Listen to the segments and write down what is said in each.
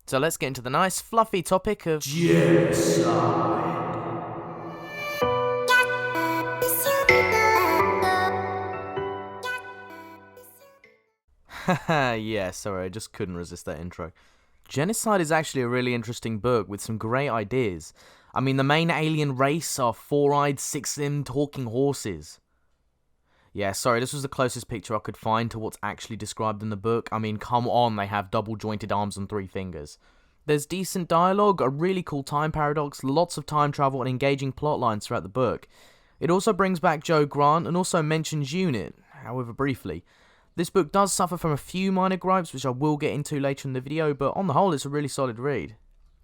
So let's get into the nice, fluffy topic of Genocide. Haha, yeah, sorry, I just couldn't resist that intro. Genocide is actually a really interesting book with some great ideas. I mean, the main alien race are four-eyed, six-limbed, talking horses. Yeah, sorry, this was the closest picture I could find to what's actually described in the book. I mean, come on, they have double-jointed arms and 3 fingers. There's decent dialogue, a really cool time paradox, lots of time travel, and engaging plot lines throughout the book. It also brings back Joe Grant and also mentions UNIT, however briefly. This book does suffer from a few minor gripes, which I will get into later in the video, but on the whole, it's a really solid read.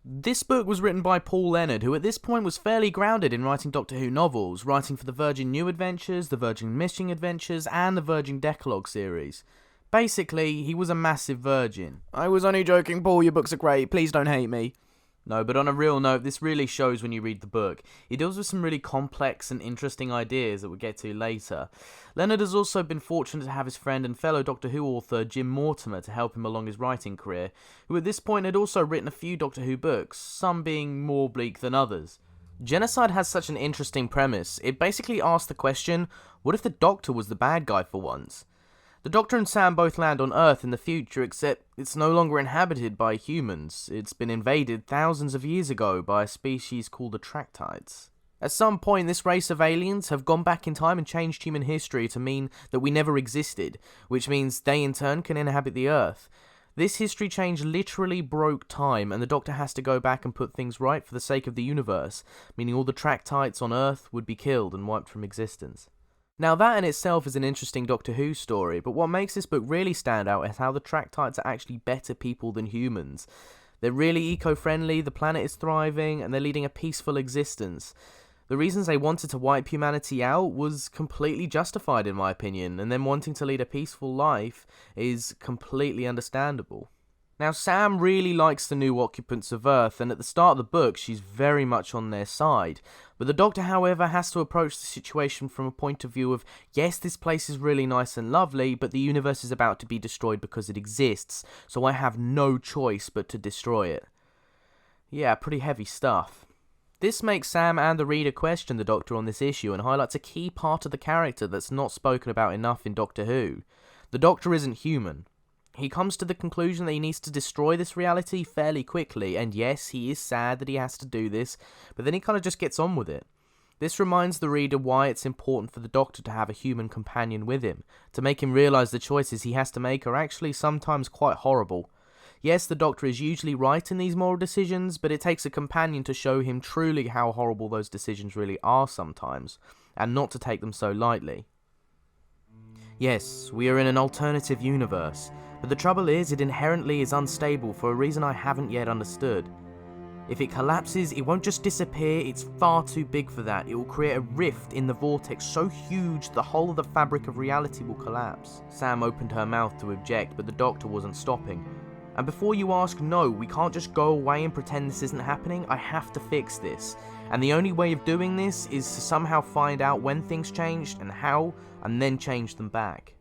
This book was written by Paul Leonard, who at this point was fairly grounded in writing Doctor Who novels, writing for the Virgin New Adventures, the Virgin Missing Adventures, and the Virgin Decalogue series. Basically, he was a massive virgin. I was only joking, Paul, your books are great, please don't hate me. No, but on a real note, this really shows when you read the book. He deals with some really complex and interesting ideas that we'll get to later. Leonard has also been fortunate to have his friend and fellow Doctor Who author Jim Mortimer to help him along his writing career, who at this point had also written a few Doctor Who books, some being more bleak than others. Genocide has such an interesting premise. It basically asks the question, what if the Doctor was the bad guy for once? The Doctor and Sam both land on Earth in the future, except it's no longer inhabited by humans. It's been invaded thousands of years ago by a species called the Tractites. At some point, this race of aliens have gone back in time and changed human history to mean that we never existed, which means they in turn can inhabit the Earth. This history change literally broke time, and the Doctor has to go back and put things right for the sake of the universe, meaning all the Tractites on Earth would be killed and wiped from existence. Now that in itself is an interesting Doctor Who story, but what makes this book really stand out is how the Tractites are actually better people than humans. They're really eco-friendly, the planet is thriving, and they're leading a peaceful existence. The reasons they wanted to wipe humanity out was completely justified in my opinion, and them wanting to lead a peaceful life is completely understandable. Now Sam really likes the new occupants of Earth, and at the start of the book she's very much on their side. But the Doctor, however, has to approach the situation from a point of view of, yes, this place is really nice and lovely, but the universe is about to be destroyed because it exists, so I have no choice but to destroy it. Yeah, pretty heavy stuff. This makes Sam and the reader question the Doctor on this issue and highlights a key part of the character that's not spoken about enough in Doctor Who. The Doctor isn't human. He comes to the conclusion that he needs to destroy this reality fairly quickly, and yes, he is sad that he has to do this, but then he kind of just gets on with it. This reminds the reader why it's important for the Doctor to have a human companion with him, to make him realise the choices he has to make are actually sometimes quite horrible. Yes, the Doctor is usually right in these moral decisions, but it takes a companion to show him truly how horrible those decisions really are sometimes, and not to take them so lightly. Yes, we are in an alternative universe, but the trouble is, it inherently is unstable for a reason I haven't yet understood. If it collapses, it won't just disappear, it's far too big for that. It will create a rift in the vortex so huge the whole of the fabric of reality will collapse. Sam opened her mouth to object, but the Doctor wasn't stopping. And before you ask, no, we can't just go away and pretend this isn't happening, I have to fix this. And the only way of doing this is to somehow find out when things changed and how, and then change them back.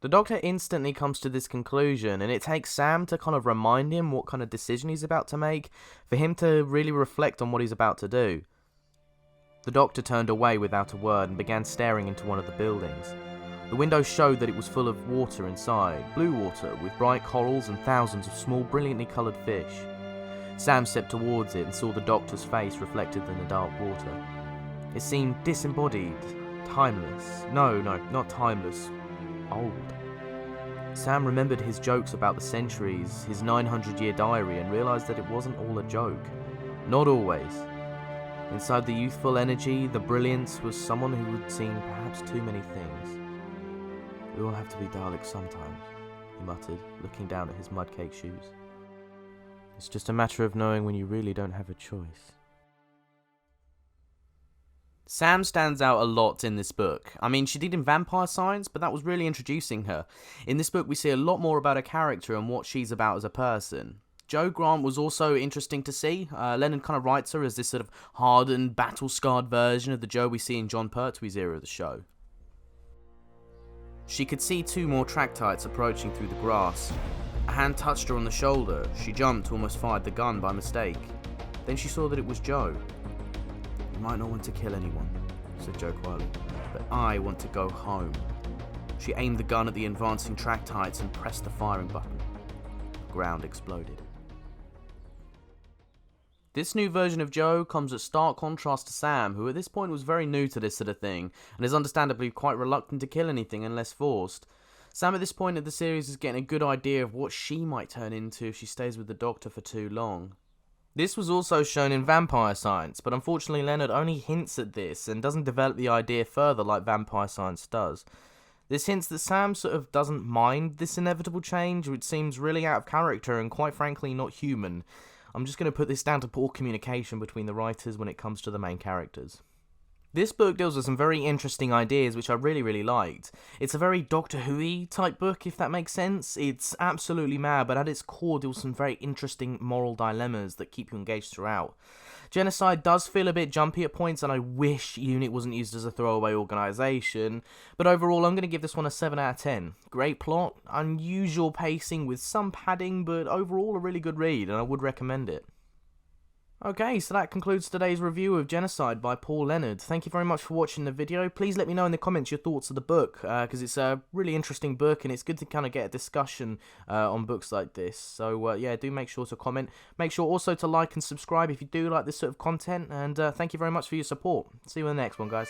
The Doctor instantly comes to this conclusion, and it takes Sam to kind of remind him what kind of decision he's about to make, for him to really reflect on what he's about to do. The Doctor turned away without a word and began staring into one of the buildings. The window showed that it was full of water inside, blue water with bright corals and thousands of small brilliantly coloured fish. Sam stepped towards it and saw the Doctor's face reflected in the dark water. It seemed disembodied, timeless. No, not timeless. Old. Sam remembered his jokes about the centuries, his 900-year diary, and realised that it wasn't all a joke. Not always. Inside the youthful energy, the brilliance was someone who had seen perhaps too many things. We all have to be Daleks sometimes, he muttered, looking down at his mud-caked shoes. It's just a matter of knowing when you really don't have a choice. Sam stands out a lot in this book. I mean, she did in Vampire Science, but that was really introducing her. In this book, we see a lot more about her character and what she's about as a person. Joe Grant was also interesting to see. Leonard kind of writes her as this sort of hardened, battle-scarred version of the Joe we see in John Pertwee's era of the show. She could see 2 more Tractites approaching through the grass. A hand touched her on the shoulder. She jumped, almost fired the gun by mistake. Then she saw that it was Joe. "You might not want to kill anyone," said Joe quietly, "but I want to go home." She aimed the gun at the advancing Tractites and pressed the firing button. The ground exploded. This new version of Joe comes at stark contrast to Sam, who at this point was very new to this sort of thing, and is understandably quite reluctant to kill anything unless forced. Sam at this point of the series is getting a good idea of what she might turn into if she stays with the Doctor for too long. This was also shown in Vampire Science, but unfortunately Leonard only hints at this and doesn't develop the idea further like Vampire Science does. This hints that Sam sort of doesn't mind this inevitable change, which seems really out of character and quite frankly not human. I'm just going to put this down to poor communication between the writers when it comes to the main characters. This book deals with some very interesting ideas which I really liked. It's a very Doctor Who-y type book, if that makes sense. It's absolutely mad, but at its core deals with some very interesting moral dilemmas that keep you engaged throughout. Genocide does feel a bit jumpy at points, and I wish UNIT wasn't used as a throwaway organisation, but overall I'm going to give this one a 7 out of 10. Great plot, unusual pacing with some padding, but overall a really good read, and I would recommend it. Okay, so that concludes today's review of Genocide by Paul Leonard. Thank you very much for watching the video. Please let me know in the comments your thoughts of the book, because it's a really interesting book and it's good to kind of get a discussion on books like this. So yeah, do make sure to comment. Make sure also to like and subscribe if you do like this sort of content, and thank you very much for your support. See you in the next one, guys.